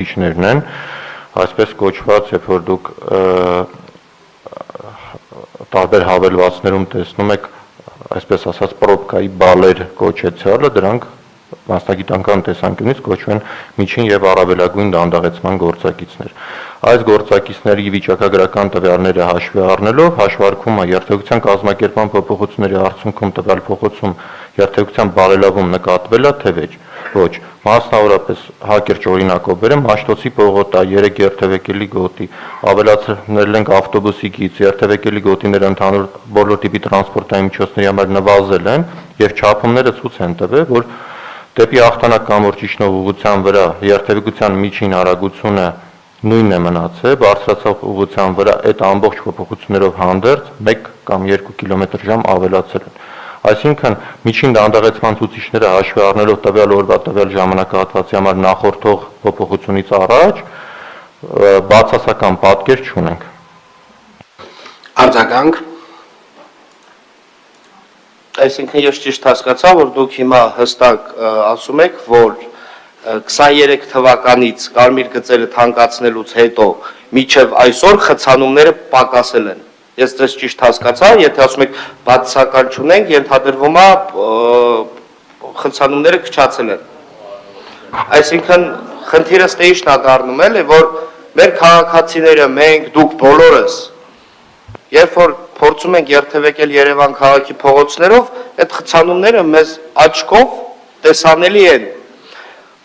Իջներն են, այսպես կոչված, երբ որ դուք տարբեր հավելվածներում տեսնում եք, այսպես ասած, պրոբկայի բալեր կոչեցյալը, դրանք մասնագիտական տեսանկյունից կոչվում են միջին եւ առավելագույն դանդաղեցման գործակիցներ։ Այս գործակիցների վիճակագրական տվյալները հաշվի առնելով հաշվարկումը երթևեկության կազմակերպման փոփոխությունների արդյունքում տվյալ փոխոցում երթևեկության բարելավում նկատվել է, թե ոչ։ Մասնավորապես հակերճ օրինակով բերեմ Մաշտոցի պողոտա 3 երթևեկելի գոտի, ավելացնել ենք ավտոբուսի գիծ, երթևեկելի գոտիները ընդհանուր բոլոր տիպի տրանսպորտային միջոցների համար նվազել են եւ չափումները ցույց են տվել, որ դեպի Ախտանակ կամուրջ իջնող ուղղության վրա երթևեկության միջին արագությունը նույնն է մնացել, բարձրացող ուղղության վրա այդ ամբողջ փոփոխություններով հանդերձ 1 կամ 2 կմ/ժ ավելացել են։ Այսինքն միջին դանդաղեցման ցուցիչները հաշվի առնելով տվյալ օրվա տվյալ ժամանակահատվածի համար նախորդող փոփոխությունից առաջ բացասական պատկեր չունենք։ Արձագանք։ Այսինքն ես ճիշտ հասկացա, որ դուք հիմա հստակ ասում եք, որ 23 թվականից կարմիր գծերը թանկացնելուց հետո մինչև այսօր խցանումները պակասել են։ Ես ձեզ ճիշտ հասկացա, եթե ասում եք բացասական չունենք, ենթադրվում է խցանումները քչացել են։ Այսինքն խնդիրը ստեյշն է դառնում էլի, որ մեր քաղաքացիները, մենք, դուք բոլորս, երբ որ փորձում ենք երթևեկել Երևան քաղաքի փողոցներով, այդ խցանումները մեզ աչքով տեսանելի են։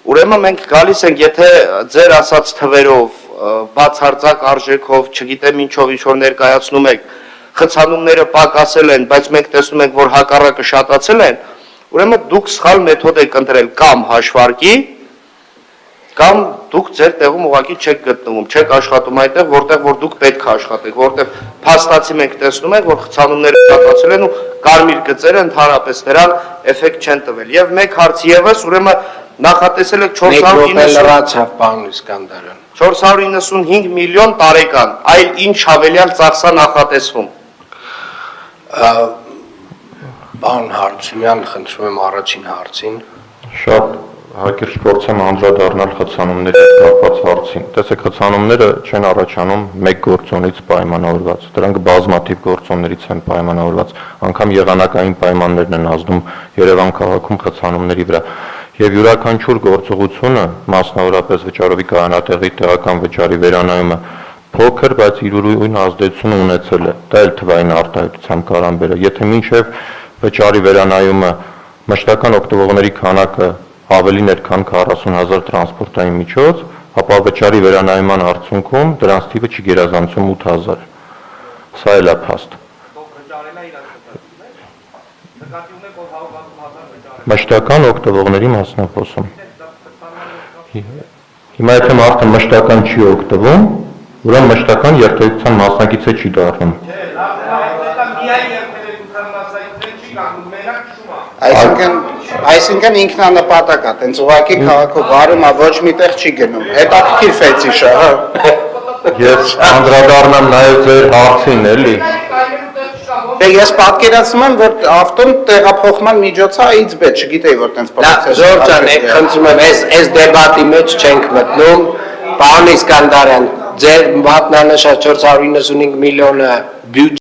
Ուրեմն մենք գալիս ենք, եթե ձեր ասած թվերով, բացարձակ արժեքով, չգիտեմ ինչով ինչ-որ ներկայացնում եք, խցանումները պակասել են, բայց մենք տեսնում ենք, որ հակառակը շատացել են, ուրեմն դուք սխալ մեթոդ եք ընտրել կամ հաշվարկի, կամ դուք ձեր տեղում ուղղակի չեք գտնվում, չեք աշխատում այնտեղ, որտեղ որ դուք պետք է աշխատեք, որտեղ փաստացի մենք տեսնում ենք, որ խցանումները շատացել են ու կարմիր գծերը ընդհանրապես դրան էֆեկտ չեն տվել։ Եվ մեկ հարց եւս, ուրեմն նախատեսել եք 495 միլիոն տարեկան, այլ ինչ հավելյալ ծախսա նախատեսվում։ Պարոն Հարությունյան, խնդրում եմ առաջին հարցին։ Շատ հակիրճ փորձեմ անդրադառնալ խցանումների հետ կապված հարցին։ Տեսեք, խցանումները չեն առաջանում մեկ գործոնից պայմանավորված, դրանք բազմաթիվ գործոններից են պայմանավորված, անգամ եղանակային պայմաններն են ազդում Երևան քաղաքում խցանումների վրա։ Եվ յուրաքանչյուր գործողությունը, մասնավորապես վճարովի կայանատեղի տեղական վճարի վերանայումը, փոքր, բայց յուրահատուկ ազդեցություն ունեցել է։ Դա էլ թվային արտահայտությամբ կարան բերել։ Եթե մինչև վճարի վերանայումը մշտական օգտվողների քանակը ավելին էր, քան 40,000 տրանսպորտային միջոց, ապա վճարի վերանայման արդյունքում դրանց թիվը չգերազանցում 8,000։ Սա էլ է փաստ։ Մշտական օգտվողների մասն եմ խոսում։ Հիմա եթե մարդը մշտական չի օգտվում, ուրեմն մշտական երթևեկության մասնակիցը չի դառնում։ Այսինքն ինքնանպատակ է, տենց ուղղակի քաղաքով վարում է, ոչ միտեղ չի գնում։ Հետաքրքիր ֆետիշ է, հա։ Ես անդրադառնամ նաև ձեր հարցին, էլի։ Ես պատկերացնում եմ, որ ավտոն տեղափոխման միջոց է, ինձ բետ, չգիտեի, որ տենց պրոցես։ Զոր ջան, խնդրում եմ, այս դեբատի մեջ չենք մտնում, պարոն Իսկանդարյան, ձեր մատնանշած 495 միլիոնը բյուջե